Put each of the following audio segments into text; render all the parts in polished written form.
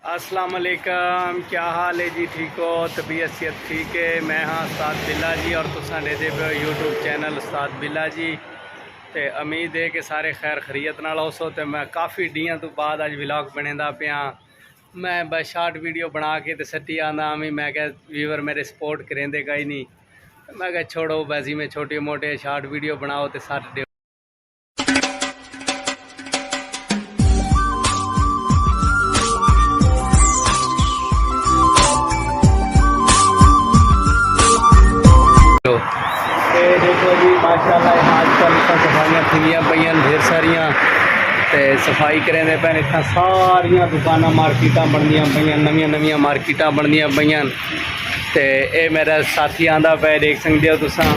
अस्सलाम वालेकुम, क्या हाल है जी? ठीक हो? तबीयत सेहत ठीक है? मैं हाँ उस्ताद बिल्ला जी और तुसां देते पे यूट्यूब चैनल उस्ताद बिल्ला जी। तो उम्मीद है कि सारे खैर खरीयत नाल होसो। तो मैं काफ़ी दिनों तो बाद अज व्लॉग बनेंदा पिया। मैं बस शार्ट वीडियो बना के तो सट्टी आंदा मैं क्या व्यूवर मेरे सपोर्ट करेंदे का ही नहीं। मैं क्या छोड़ो वैसे में छोटे मोटे शार्ट वीडियो बनाओ तो सट दो। देखो जी माशाल्लाह आजकल सफाइयाँ थी पईयां ढेर सारिया। तो सफाई करेंदे पे इतना सारिया दुकाना मार्केटा बनदियां पईयां, नवीं नवीं मार्केटा बनदियां पईयां। तो ये मेरा साथी आंदा पे देख सकते हो तुसां।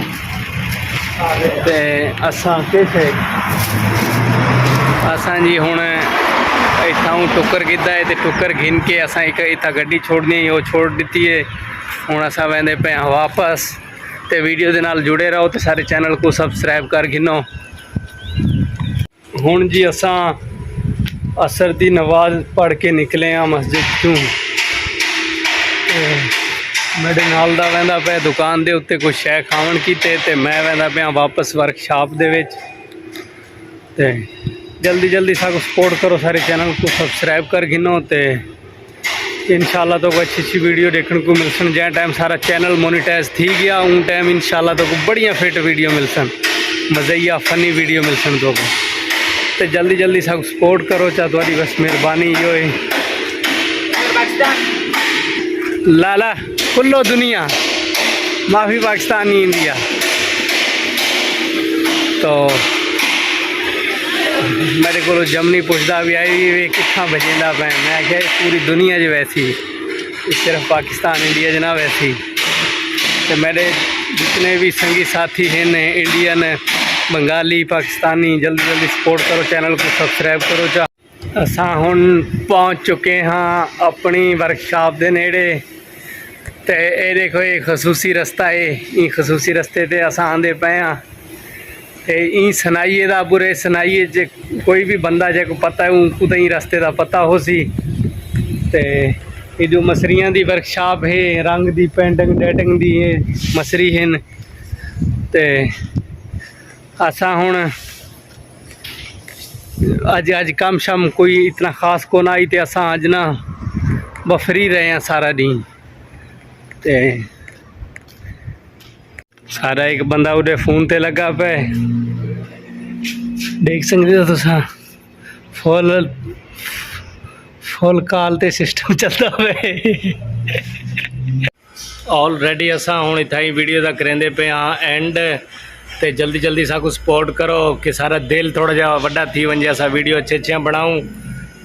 ते असां किथे असां जी हुण इत्थां टुक्कर कीता है। तो टुक्कर घिन के असां एक इतना गड्डी छोड़नी वो छोड़ दी है। हुण असां वेंदे पे वापस। तो वीडियो के नाल जुड़े रहो तो सारे चैनल को सबसक्राइब कर गिनो। हुण जी असां असर की नमाज पढ़ के निकले हाँ मस्जिद चूँ। मेरे नाल दा वेंदा पे दुकान दे उत्ते कुछ शै खावन कीते ते मैं वेंदा पे वापस वर्कशॉप दे विच। ते जल्दी जल्दी साको सपोर्ट करो, सारे चैनल को सबसक्राइब कर गिनो। तो इंशाल्लाह तो अच्छी अच्छी वीडियो देखने को मिल सन। जै टाइम सारा चैनल मोनिटाइज थी गया उन टाइम इंशाल्लाह तो बढ़िया फिट वीडियो मिल सन, मज़िया फनी वीडियो मिल सन। तो जल्दी जल्दी सब सपोर्ट करो। चाह थोड़ी बस मेहरबानी यो है। लाला खुलो दुनिया माफ़ी पाकिस्तानी इंडिया। तो मेरे को जमनी पुछदा भी आई वे कितना बजेंदा पे। मैं क्या पूरी दुनिया च वैसी, सिर्फ पाकिस्तान इंडिया च ना वैसी। तो मेरे जितने भी संगी साथी हैं इंडियन बंगाली पाकिस्तानी, जल्दी जल्दी सपोर्ट करो, चैनल को सब्सक्राइब करो। चा असां हुण पहुँच चुके हाँ अपनी वर्कशॉप के नेड़े। तो ये देखो ये खसूसी रस्ता है, ये खसूसी रस्ते ते असां आंदे पे हाँ। ते ई सनाइए दा बुरे सनाइए जे कोई भी बंदा जे को पता है उनको तो रस्ते का पता हो सी। ते ये जो मसरियां दी वर्कशॉप है, रंग दी पेंटिंग डेटिंग दी है मसरी हैं। ते असा हुण अज कम शम कोई इतना खास को आई। तो असा अज ना बफरी रहे हैं सारा दिन। ते सारा एक बंदा उधे फोन ते लगा पे देख सकते हो तुसा। फुल फुल कॉल ते सिस्टम चलता पे। ऑलरेडी असा हुण इतना ही वीडियो का करेंदे पे हाँ एंड। तो जल्दी जल्दी साकू सपोर्ट करो कि सारा दिल थोड़ा जा वड्डा थी वंजे असा वीडियो अच्छे अच्छे बनाऊँ।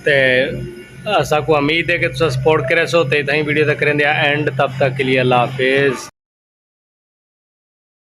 तो असा को उम्मीद है कि तुम सपोर्ट करे सो। तो इतना ही वीडियो का करेंदे एंड। तब तक के लिए अल्लाह हाफिज़।